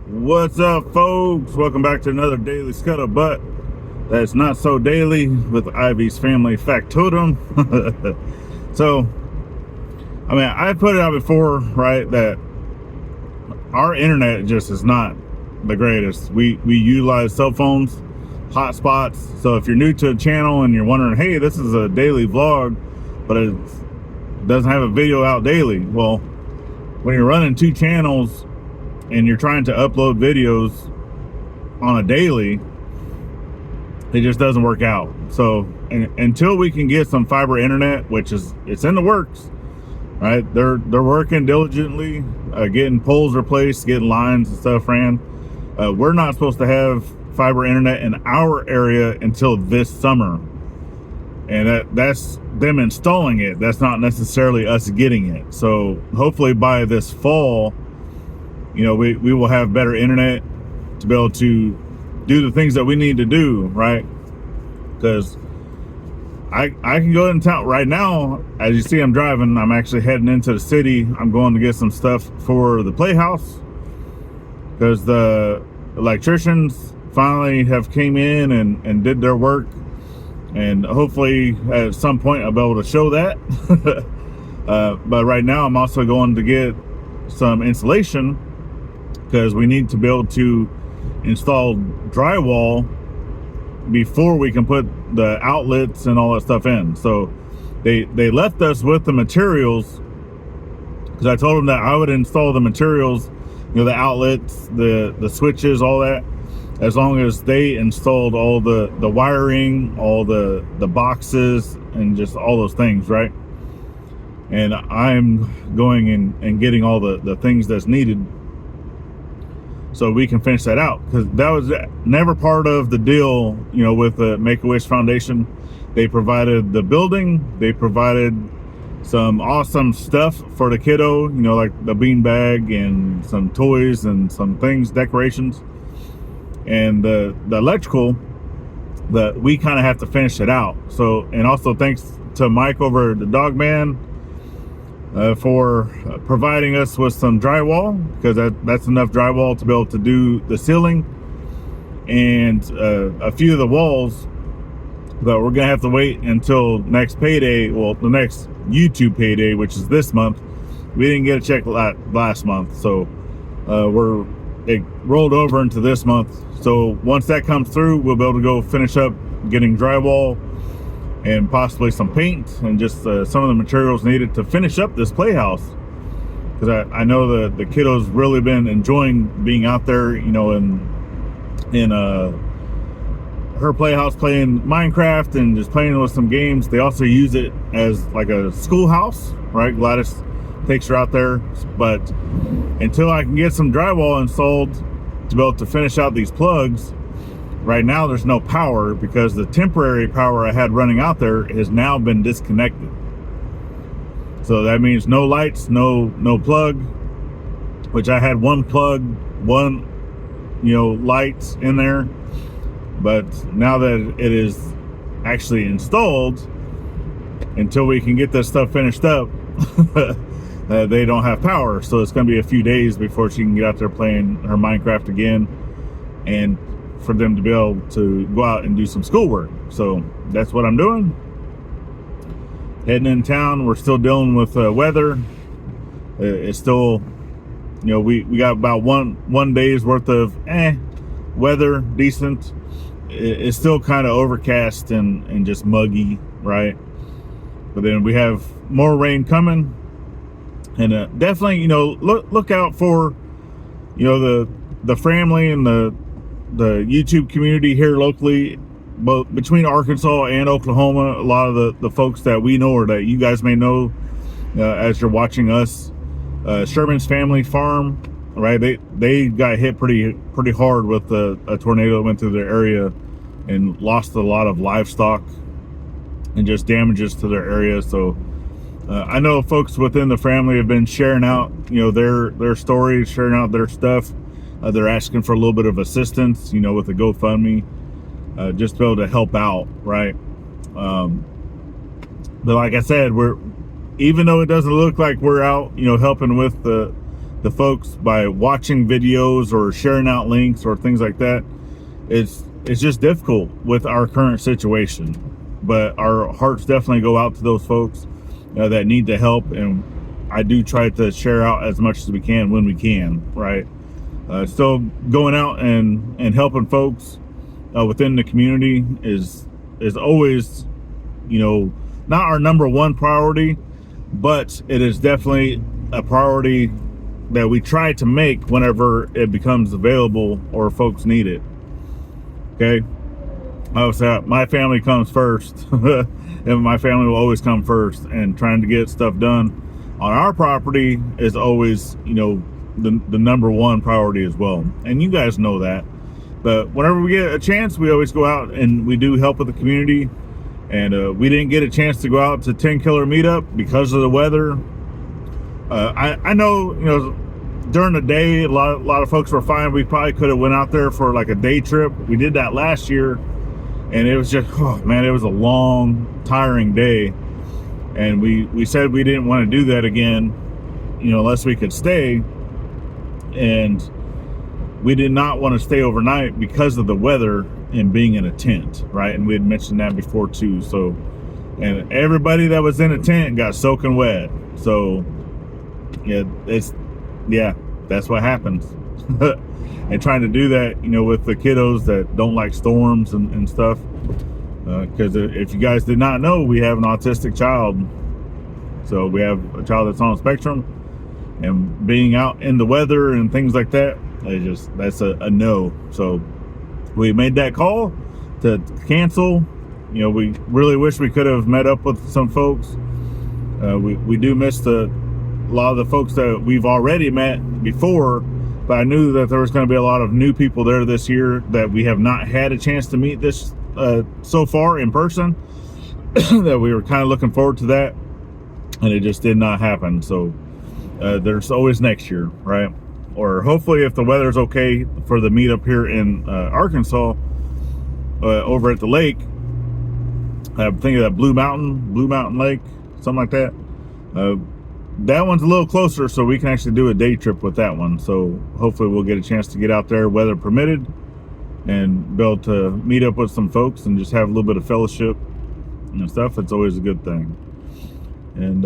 What's up, folks? Welcome back to another daily scuttlebutt that's not so daily with Ivy's family factotum. So, I mean, I put it out before, right, that our internet just is not the greatest. We utilize cell phones, hotspots. So if you're new to a channel and you're wondering, hey, this is a daily vlog, but it doesn't have a video out daily. Well, when you're running two channels and you're trying to upload videos on a daily, it just doesn't work out. So until we can get some fiber internet, which is, it's in the works, right? They're working diligently, getting poles replaced, getting lines and stuff ran. We're not supposed to have fiber internet in our area until this summer, and that's them installing it. That's not necessarily us getting it. So hopefully by this fall, you know, we will have better internet to be able to do the things that we need to do, right? Because I can go in town right now. As you see, I'm driving. I'm actually heading into the city. I'm going to get some stuff for the Playhouse because the electricians finally have came in and did their work. And hopefully at some point I'll be able to show that. But right now I'm also going to get some insulation, because we need to be able to install drywall before we can put the outlets and all that stuff in. So they left us with the materials, because I told them that I would install the materials, you know, the outlets, the switches, all that, as long as they installed all the wiring, all the boxes, and just all those things, right? And I'm going and getting all the things that's needed so we can finish that out, because that was never part of the deal, you know, with the Make-A-Wish Foundation. They provided the building, they provided some awesome stuff for the kiddo, you know, like the beanbag and some toys and some things, decorations, and the electrical, that we kind of have to finish it out. So, and also thanks to Mike over at the Dog Man for providing us with some drywall, because that's enough drywall to be able to do the ceiling and a few of the walls. But we're gonna have to wait until next payday, well, the next YouTube payday, which is this month. We didn't get a check last month, so it rolled over into this month. So once that comes through, we'll be able to go finish up getting drywall and possibly some paint and just some of the materials needed to finish up this Playhouse, because I know the kiddos really been enjoying being out there, you know, in her Playhouse, playing Minecraft and just playing with some games. They also use it as like a schoolhouse, right? Gladys takes her out there. But until I can get some drywall installed to be able to finish out these plugs, right now there's no power, because the temporary power I had running out there has now been disconnected. So that means no lights, no plug, which I had one plug, one, you know, lights in there. But now that it is actually installed, until we can get this stuff finished up, they don't have power. So it's going to be a few days before she can get out there playing her Minecraft again, and for them to be able to go out and do some schoolwork. So that's what I'm doing. Heading in town. We're still dealing with weather. It's still, you know, we got about one day's worth of weather, decent. It's still kind of overcast and just muggy, right? But then we have more rain coming, and definitely, you know, look out for, you know, the family and the YouTube community here locally, both between Arkansas and Oklahoma. A lot of the folks that we know, or that you guys may know as you're watching us, Sherman's Family Farm, right? They got hit pretty hard with a tornado that went through their area and lost a lot of livestock and just damages to their area. So I know folks within the family have been sharing out, you know, their stories, sharing out their stuff. They're asking for a little bit of assistance, you know, with the GoFundMe, just to be able to help out, right? But like I said, even though it doesn't look like we're out, you know, helping with the the folks by watching videos or sharing out links or things like that. It's just difficult with our current situation, but our hearts definitely go out to those folks that need the help, and I do try to share out as much as we can when we can, right? Still going out and helping folks within the community is always, not our number one priority, but it is definitely a priority that we try to make whenever it becomes available or folks need it. Okay, obviously my family comes first, and my family will always come first, and trying to get stuff done on our property is always, the number one priority as well. And you guys know that. But whenever we get a chance, we always go out and we do help with the community. And we didn't get a chance to go out to 10 Killer meetup because of the weather. I know, during the day, a lot of folks were fine. We probably could have went out there for like a day trip. We did that last year, and it was just, oh man, it was a long, tiring day. And we said we didn't want to do that again, unless we could stay. And we did not want to stay overnight because of the weather and being in a tent, right? And we had mentioned that before too. So, and everybody that was in a tent got soaking wet. So that's what happens. And trying to do that, with the kiddos that don't like storms and stuff. Because if you guys did not know, we have an autistic child. So we have a child that's on the spectrum, and being out in the weather and things like that, that's a no. So we made that call to cancel. We really wish we could have met up with some folks. We do miss a lot of the folks that we've already met before, but I knew that there was going to be a lot of new people there this year that we have not had a chance to meet this so far in person. That we were kind of looking forward to that, and it just did not happen. So there's always next year, right? Or hopefully, if the weather's okay for the meetup here in Arkansas, over at the lake, I'm thinking of that Blue Mountain Lake, something like that. That one's a little closer, so we can actually do a day trip with that one. So hopefully we'll get a chance to get out there, weather permitted, and be able to meet up with some folks and just have a little bit of fellowship and stuff. It's always a good thing. And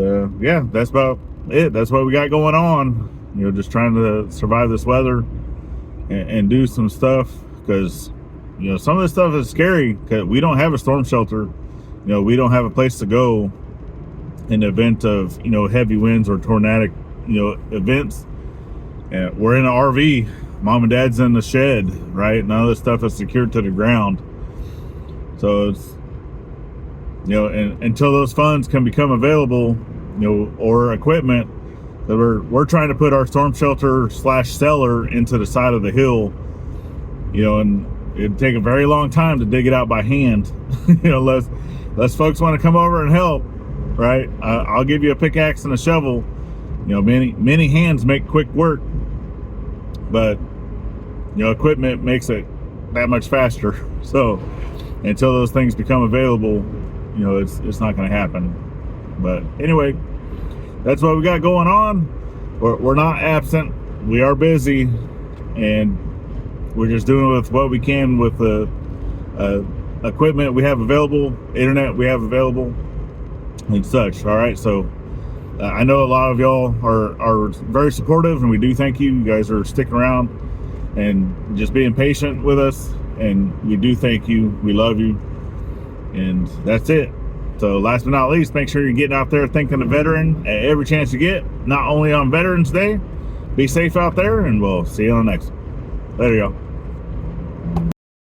that's about it. That's what we got going on. Just trying to survive this weather and do some stuff, because some of this stuff is scary, because we don't have a storm shelter. We don't have a place to go in the event of heavy winds or tornadic events. And we're in an RV. Mom and dad's in the shed, right? None of this stuff is secured to the ground. So it's and until those funds can become available, or equipment, that we're trying to put our storm shelter / cellar into the side of the hill, and it'd take a very long time to dig it out by hand. Unless folks want to come over and help, right? I'll give you a pickaxe and a shovel. Many hands make quick work, but equipment makes it that much faster. So until those things become available, it's not going to happen. But anyway, that's what we got going on. We're not absent. We are busy, and we're just doing with what we can with the equipment we have available, internet we have available, and such. All right, so I know a lot of y'all are very supportive, and we do thank you. You guys are sticking around and just being patient with us, and we do thank you. We love you, and that's it. So last but not least, make sure you're getting out there thanking the veteran at every chance you get, not only on Veterans Day. Be safe out there, and we'll see you on the next one. Later, y'all.